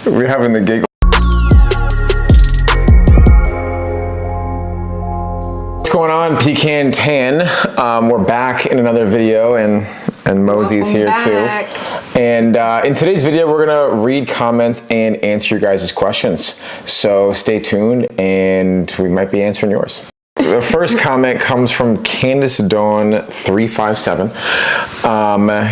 We're having the giggle. What's going on, Pecan Tan? We're back in another video, and Mosey's here too. And in today's video, we're gonna read comments and answer your guys' questions. So stay tuned, and we might be answering yours. The first comment comes from Candace Dawn 357.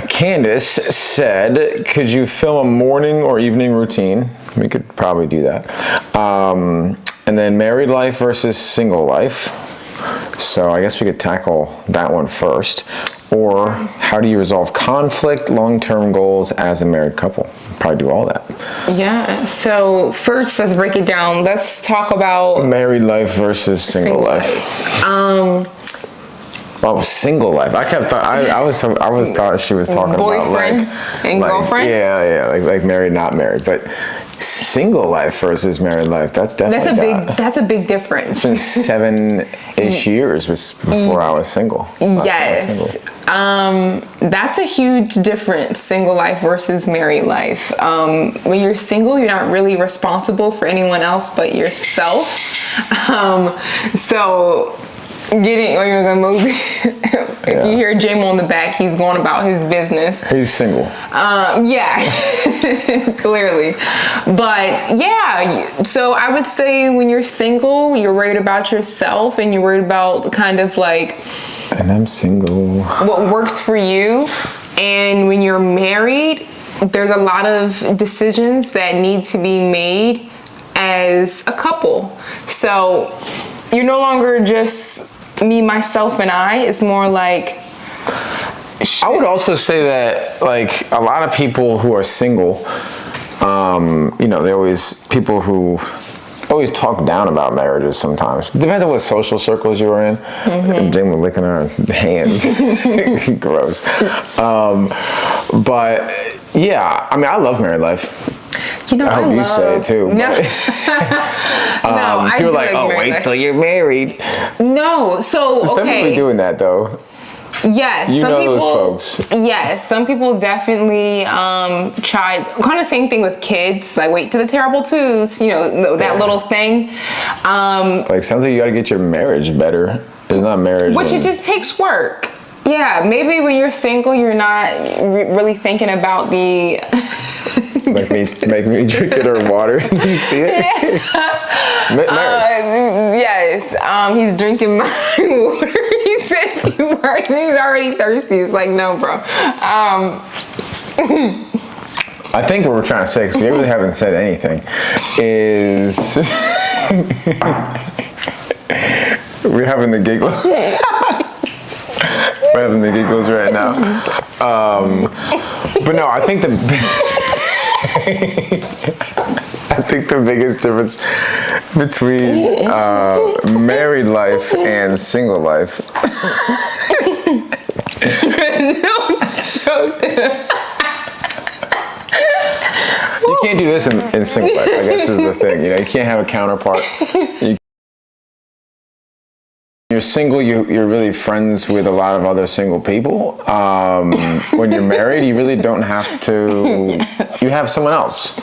Candace said, could you film a morning or evening routine? We could probably do that. And then married life versus single life. So I guess we could tackle that one first. Or how do you resolve conflict, long-term goals as a married couple? Probably do all that. Yeah, so first let's break it down. Let's talk about married life versus single life. Oh, single life. I always thought she was talking boyfriend about and girlfriend. Yeah, like married, not married, but single life versus married life. That's definitely that's a big difference. It's been 7-ish years before I was single. Yes. That's a huge difference, single life versus married life. When you're single, you're not really responsible for anyone else but yourself. So getting, if you hear J-Mo in the back, he's going about his business. He's single. Yeah, clearly. But yeah, so I would say when you're single, you're worried about yourself and you're worried about kind of like, and I'm single, what works for you. And when you're married, there's a lot of decisions that need to be made as a couple. So you're no longer just me, myself, and I. It's more like, I would also say that, like, a lot of people who are single, people who always talk down about marriages sometimes. Depends on what social circles you're in. Mm-hmm. Jane was licking her hands. Gross. But yeah, I mean, I love married life. I hope you say it too. No, people are like, oh, wait till you're married. No, so okay. Some people are doing that though. Yes, you some know people. Those folks. Yes, some people definitely try. Kind of same thing with kids. Like wait till the terrible twos. That little thing. Like sounds like you got to get your marriage better. It's not marriage. Which it just takes work. Yeah, maybe when you're single, you're not really thinking about the. Make me drink it or water. You see it? Yeah. Yes. He's drinking my water. He said a few words. He's already thirsty. It's like, no, bro. I think what we're trying to say, because we really haven't said anything, is we're having the giggles. We're having the giggles right now. But no, I think the biggest difference between married life and single life. You can't do this in single life. I guess is the thing. You can't have a counterpart. You're single, you're really friends with a lot of other single people. When you're married, you really don't have to. Yes. You have someone else.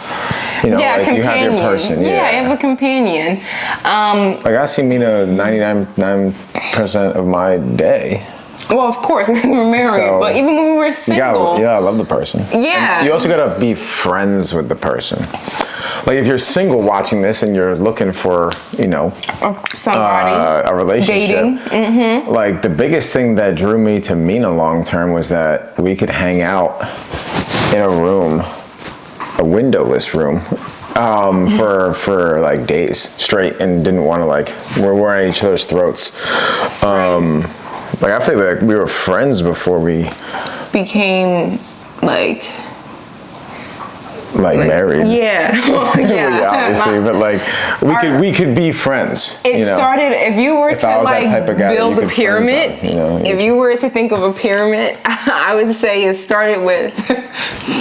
You have your person. Yeah, you have a companion. Like I see Mina 99% of my day. Well, of course, we're married, but even when we were single. I love the person. Yeah. And you also gotta be friends with the person. Like if you're single watching this and you're looking for, somebody, a relationship. Dating. Mm-hmm. Like the biggest thing that drew me to Mina long term was that we could hang out in a room, a windowless room, for like days straight, and didn't want to we're wearing each other's throats. Like I feel like we were friends before we became like married. Yeah. Well, yeah. Obviously, but like we could be friends. It started, if you were to like build a pyramid, if you were to think of a pyramid, I would say it started with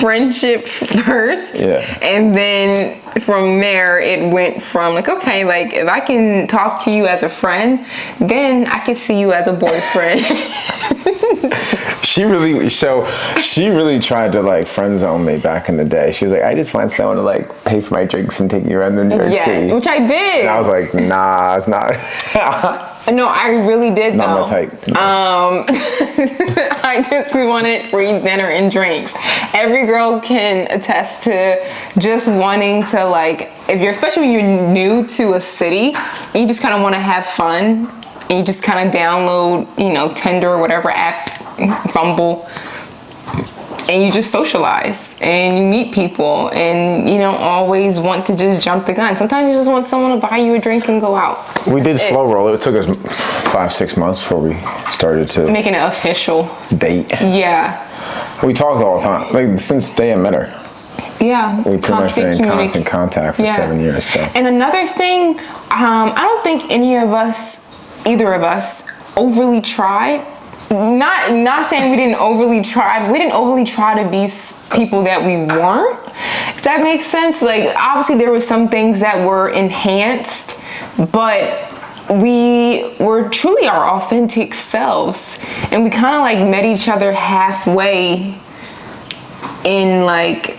friendship first. Yeah. And then from there, it went from like, okay, like if I can talk to you as a friend, then I can see you as a boyfriend. She really tried to like friend zone me back in the day. She was like, I just want someone to like pay for my drinks and take me around the New York City. Which I did. And I was like, nah, it's not. No, I really did though. Not my type. I just wanted free dinner and drinks. Every girl can attest to just wanting to like, especially when you're new to a city, you just kind of want to have fun. And you just kind of download, Tinder or whatever app, Bumble, and you just socialize and you meet people and you don't always want to just jump the gun. Sometimes you just want someone to buy you a drink and go out. We did slow roll. It took us 5-6 months before we started to making it official date. Yeah. We talked all the time, like since the day I met her. Yeah, we pretty much been in constant contact for 7 years. So. And another thing, I don't think either of us overly tried. Not saying we didn't overly try, but we didn't overly try to be people that we weren't. If that makes sense. Like obviously there were some things that were enhanced, but we were truly our authentic selves, and we kind of like met each other halfway in like,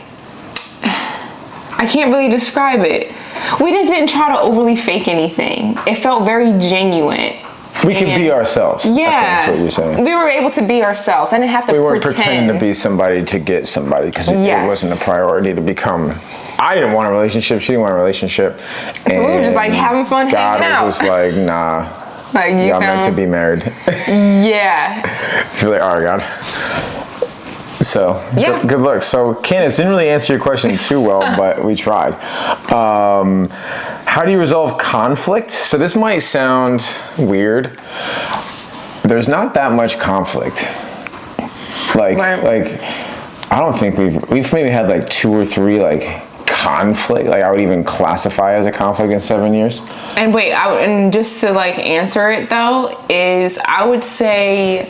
I can't really describe it. We just didn't try to overly fake anything. It felt very genuine. We could be ourselves. Yeah. That's what you're saying. We were able to be ourselves. I didn't have to pretend. We weren't pretending to be somebody to get somebody, because it wasn't a priority to become. I didn't want a relationship. She didn't want a relationship. So we were just like having fun, hanging out. God was just like, nah. Like y'all meant to be married. Yeah. It's really, oh God. So, good luck. So, Candace, didn't really answer your question too well, but we tried. How do you resolve conflict? So this might sound weird. There's not that much conflict. Like I don't think we've maybe had like 2 or 3 like conflict, like I would even classify as a conflict in 7 years. And wait, and just to like answer it though, is I would say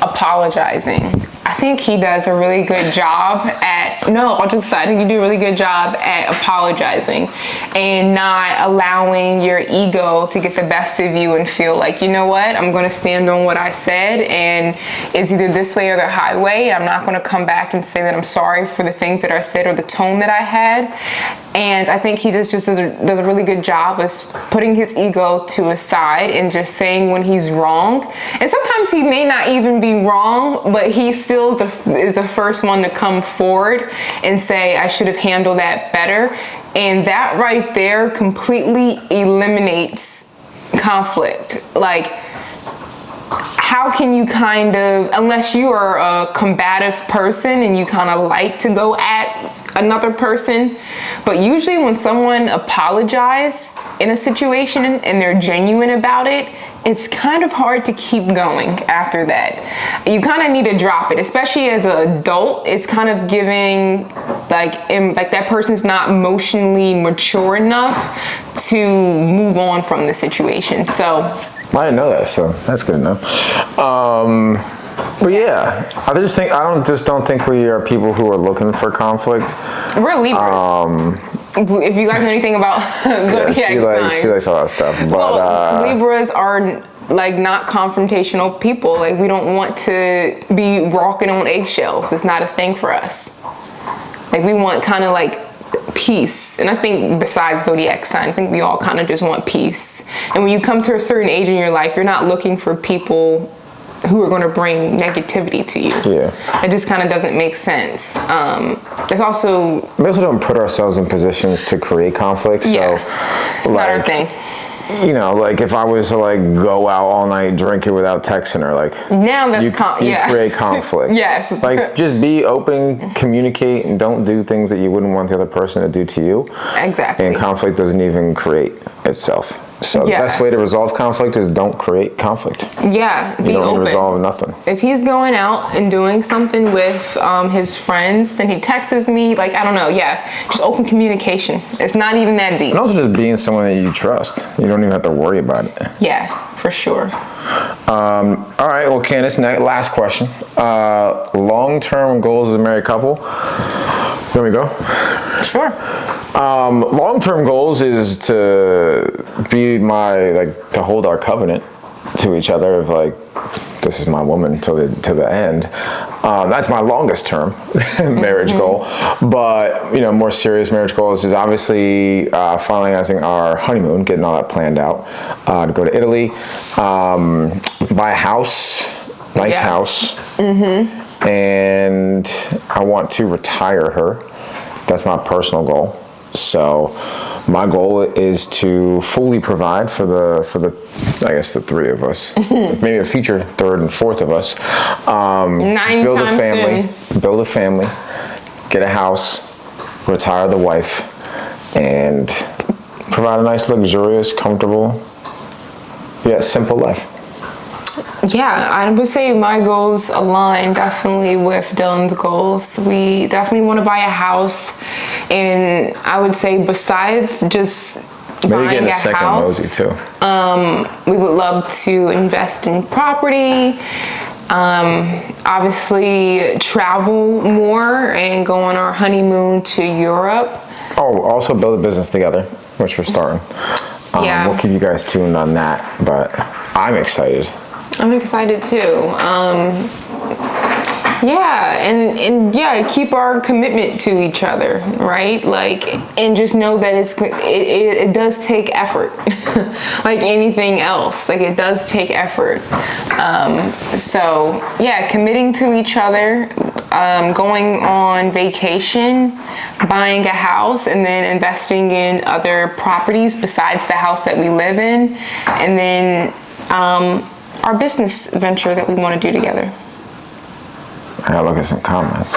apologizing. I think he does a really good job at, all jokes aside, I think you do a really good job at apologizing and not allowing your ego to get the best of you and feel like, you know what, I'm going to stand on what I said and it's either this way or the highway. I'm not going to come back and say that I'm sorry for the things that I said or the tone that I had. And I think he just does a really good job of putting his ego to a side and just saying when he's wrong. And sometimes he may not even be wrong, but he still is the first one to come forward and say, I should have handled that better. And that right there completely eliminates conflict. Like, how can you unless you are a combative person and you kind of like to go at another person, but usually when someone apologizes in a situation and they're genuine about it, it's kind of hard to keep going after that. You kind of need to drop it, especially as an adult. It's kind of giving like that person's not emotionally mature enough to move on from the situation. So I didn't know that, so that's good enough. But yeah, I just don't think we are people who are looking for conflict. We're Libras. If you guys know anything about zodiac signs, she likes all that stuff. But Libras are like not confrontational people. Like we don't want to be walking on eggshells. It's not a thing for us. Like we want kind of like peace. And I think besides zodiac sign, I think we all kind of just want peace. And when you come to a certain age in your life, you're not looking for people who are going to bring negativity to you. Yeah. It just kind of doesn't make sense. There's also... We also don't put ourselves in positions to create conflict. Yeah, so, it's not our thing. You know, like if I was to like go out all night drinking without texting her, like... Now that's... You create conflict. Yes. Like just be open, communicate, and don't do things that you wouldn't want the other person to do to you. Exactly. And conflict doesn't even create itself. So the best way to resolve conflict is don't create conflict. Yeah, you don't need to resolve nothing. If he's going out and doing something with his friends, then he texts me, like, I don't know, just open communication. It's not even that deep. And also just being someone that you trust. You don't even have to worry about it. Yeah, for sure. All right, well, Candace, last question. Long-term goals as a married couple. There we go. Sure. Long-term goals is to be to hold our covenant to each other of like, this is my woman to the end. That's my longest term marriage goal. But, more serious marriage goals is obviously finalizing our honeymoon, getting all that planned out, to go to Italy, buy a house, nice house. And I want to retire her. That's my personal goal. So my goal is to fully provide for the I guess the three of us, maybe a future third and fourth of us. Build a family, get a house, retire the wife, and provide a nice, luxurious, comfortable, simple life. Yeah, I would say my goals align definitely with Dylan's goals. We definitely want to buy a house, and I would say besides just buying a house, Mosey too. We would love to invest in property. Obviously, travel more and go on our honeymoon to Europe. Oh, also build a business together, which we're starting. We'll keep you guys tuned on that, but I'm excited. I'm excited too. Keep our commitment to each other, right? And just know that it does take effort, like anything else. It does take effort. Committing to each other, going on vacation, buying a house, and then investing in other properties besides the house that we live in, and then our business venture that we want to do together. I gotta look at some comments.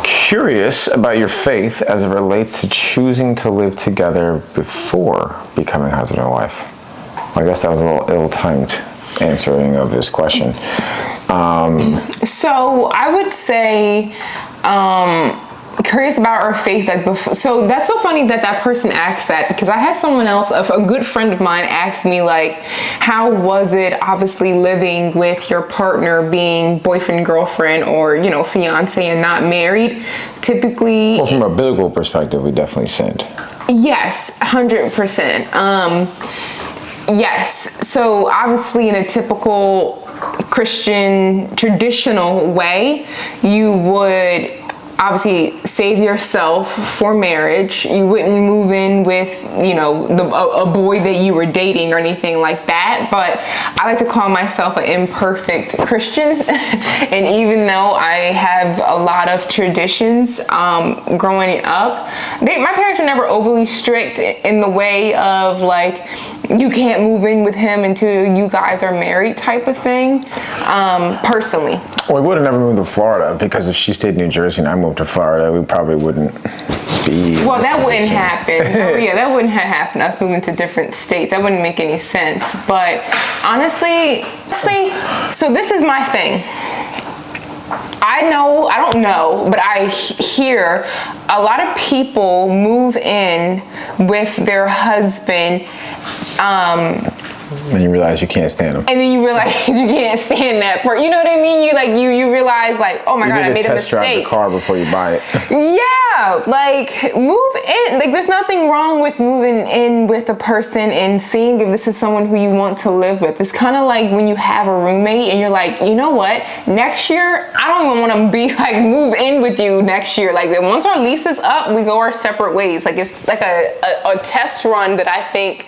Curious about your faith as it relates to choosing to live together before becoming husband and wife. I guess that was a little ill-timed answering of this question. So I would say, curious about our faith so that's so funny that person asked that, because I had someone else, a good friend of mine, asked me how was it obviously living with your partner, being boyfriend, girlfriend, or fiance and not married. Typically, well, from a biblical perspective, we definitely sinned. Yes, 100%. Yes, so obviously in a typical Christian traditional way, you would obviously save yourself for marriage. You wouldn't move in with, a boy that you were dating or anything like that. But I like to call myself an imperfect Christian. And even though I have a lot of traditions growing up, my parents were never overly strict in the way of you can't move in with him until you guys are married type of thing, personally. Well, we would have never moved to Florida, because if she stayed in New Jersey and I moved to Florida, we probably wouldn't be. Well, that wouldn't happen. That wouldn't have happened. Us moving to different states. That wouldn't make any sense. But honestly, so this is my thing. I don't know, but I hear a lot of people move in with their husband, and you realize you can't stand them. And then you realize you can't stand that part. You know what I mean? You realize oh my God, I made a mistake. You need to test drive the car before you buy it. Yeah, move in. There's nothing wrong with moving in with a person and seeing if this is someone who you want to live with. It's kind of like when you have a roommate and you're you know what? Next year, I don't even want to be move in with you next year. Once our lease is up, we go our separate ways. It's like a test run that I think.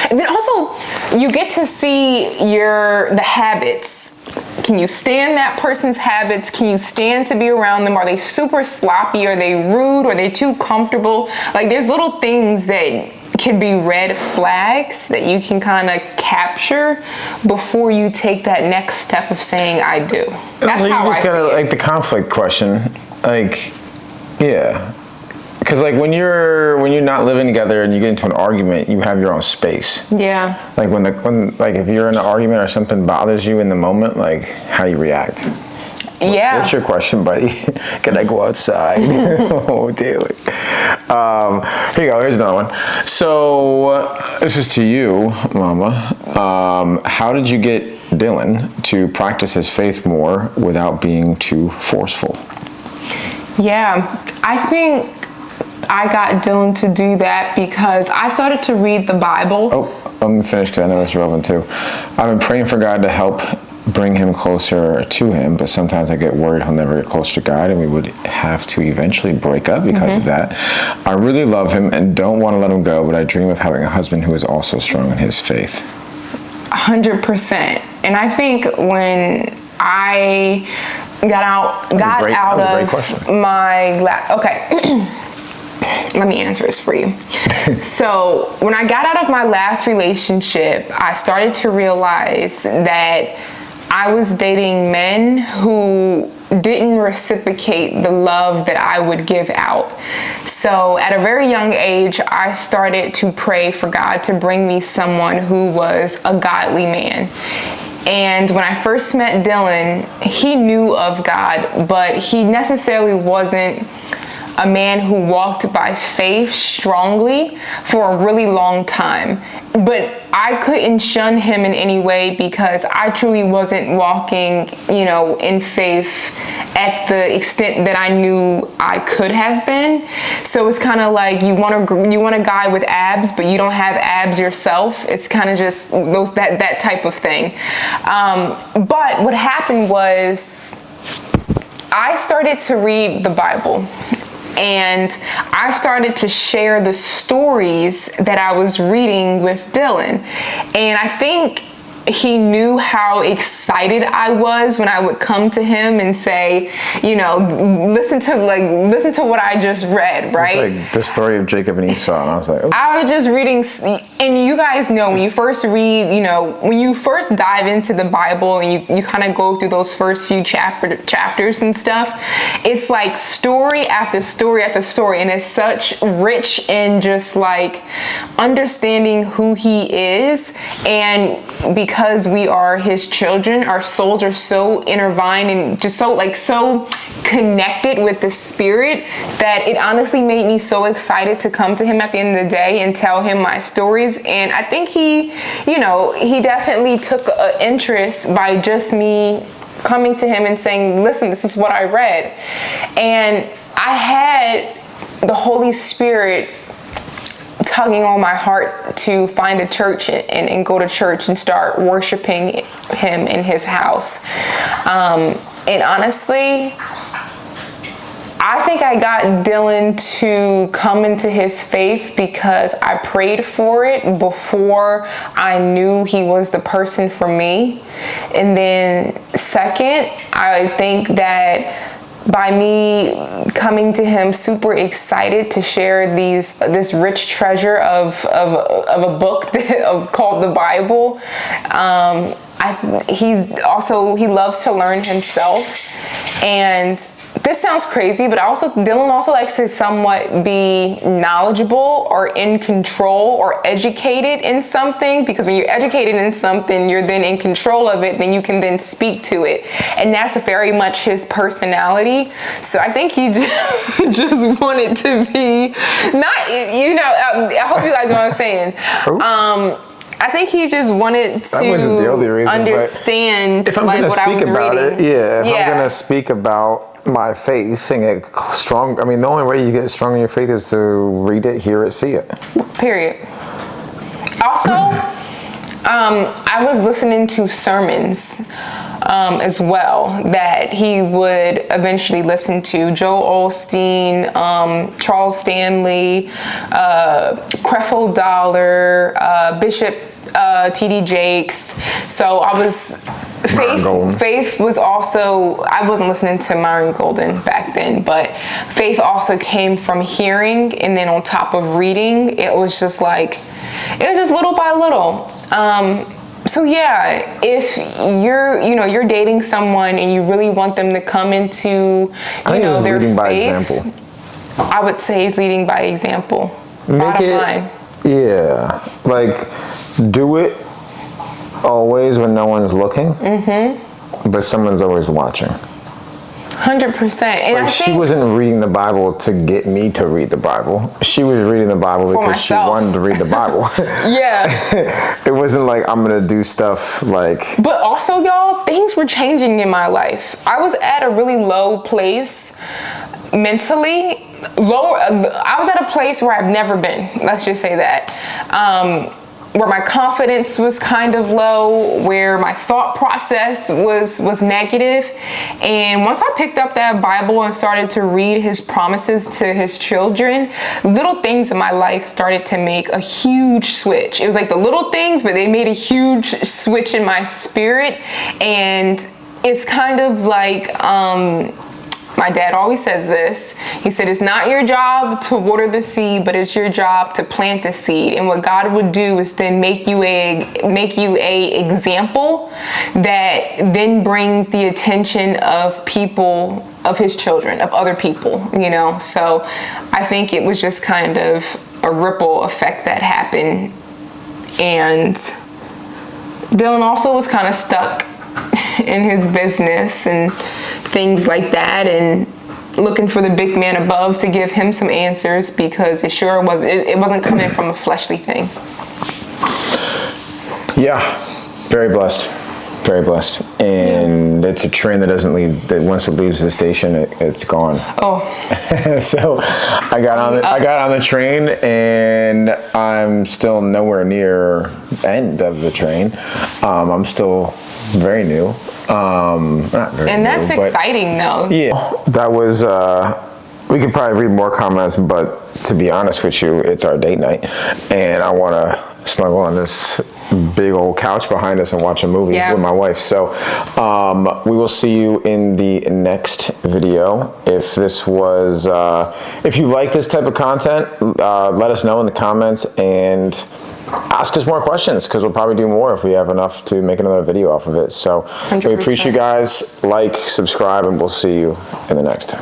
And then also, you get to see the habits. Can you stand that person's habits? Can you stand to be around them? Are they super sloppy? Are they rude? Are they too comfortable? There's little things that can be red flags that you can kind of capture before you take that next step of saying I do. That's how I see it. The conflict question, Because like when you're not living together and you get into an argument, you have your own space. Yeah. Like when if you're in an argument or something bothers you in the moment, like how do you react? Yeah. What's your question, buddy? Can I go outside? Oh, daily. Here you go. Here's another one. So this is to you, Mama. How did you get Dylan to practice his faith more without being too forceful? Yeah, I think I got Dylan to do that because I started to read the Bible. Oh, let me finish because I know it's relevant too. I've been praying for God to help bring him closer to him, but sometimes I get worried he'll never get closer to God and we would have to eventually break up because of that. I really love him and don't want to let him go, but I dream of having a husband who is also strong in his faith. 100%. And I think when I got out of my okay. Let me answer this for you. So when I got out of my last relationship, I started to realize that I was dating men who didn't reciprocate the love that I would give out. So at a very young age, I started to pray for God to bring me someone who was a godly man. And when I first met Dylan, he knew of God, but he necessarily wasn't a man who walked by faith strongly for a really long time. But I couldn't shun him in any way because I truly wasn't walking, in faith at the extent that I knew I could have been. So it's kind of like you want a guy with abs, but you don't have abs yourself. It's kind of just that type of thing. But what happened was I started to read the Bible. And I started to share the stories that I was reading with Dylan. And I think he knew how excited I was when I would come to him and say, listen to what I just read, right? It's like the story of Jacob and Esau, and I was like, oh. I was just reading, and you guys know when you first read, when you first dive into the Bible and you kind of go through those first few chapters and stuff, it's like story after story after story, and it's such rich in just like understanding who he is. And because we are his children, our souls are so intertwined and just so connected with the Spirit that it honestly made me so excited to come to him at the end of the day and tell him my stories. And I think he definitely took an interest by just me coming to him and saying, listen, this is what I read. And I had the Holy Spirit tugging on my heart to find a church and go to church and start worshiping him in his house. And honestly, I think I got Dylan to come into his faith because I prayed for it before I knew he was the person for me. And then second, I think that by me coming to him super excited to share this rich treasure of a book called the Bible, he loves to learn himself. And this sounds crazy, but Dylan also likes to somewhat be knowledgeable or in control or educated in something, because when you're educated in something, you're then in control of it, then you can then speak to it. And that's very much his personality. So I think he just wanted to be, I hope you guys know what I'm saying. I think he just wanted to understand if I'm like what I was reading. If I'm going to speak about my faith and get strong, the only way you get strong in your faith is to read it, hear it, see it. Period. Also, I was listening to sermons as well that he would eventually listen to. Joel Osteen, Charles Stanley, Creflo Dollar, Bishop T.D. Jakes. So I was... Faith was also, I wasn't listening to Myron Golden back then, but faith also came from hearing, and then on top of reading, it was just little by little. So yeah, if you're dating someone and you really want them to come into, their leading faith. by example. I would say he's leading by example. Bottom line. Yeah, like do it always when no one's looking, but someone's always watching. 100%. And like she wasn't reading the Bible to get me to read the Bible. She was reading the Bible because myself. She wanted to read the Bible. Yeah. It wasn't like I'm gonna do stuff like. But also, y'all, things were changing in my life. I was at a really low place mentally. I was at a place where I've never been. Let's just say that. Where my confidence was kind of low, where my thought process was negative. And once I picked up that Bible and started to read his promises to his children, little things in my life started to make a huge switch. It was like the little things, but they made a huge switch in my spirit. And it's kind of like, my dad always says this. He said, it's not your job to water the seed, but it's your job to plant the seed. And what God would do is then make you a example that then brings the attention of people, of his children, of other people, you know? So I think it was just kind of a ripple effect that happened. And Dylan also was kind of stuck in his business and things like that, and looking for the big man above to give him some answers, because it wasn't coming from a fleshly thing. Yeah, very blessed, and it's a train that doesn't leave. That once it leaves the station, it's gone. Oh. So I got on the train, and I'm still nowhere near the end of the train. I'm still very new. Not very and that's new, exciting though. Yeah, that was, we could probably read more comments, but to be honest with you, it's our date night, and I want to snuggle on this big old couch behind us and watch a movie with my wife. So we will see you in the next video. If this was, if you like this type of content, let us know in the comments and ask us more questions, because we'll probably do more if we have enough to make another video off of it. So 100%. We appreciate you guys. Like, subscribe, and we'll see you in the next.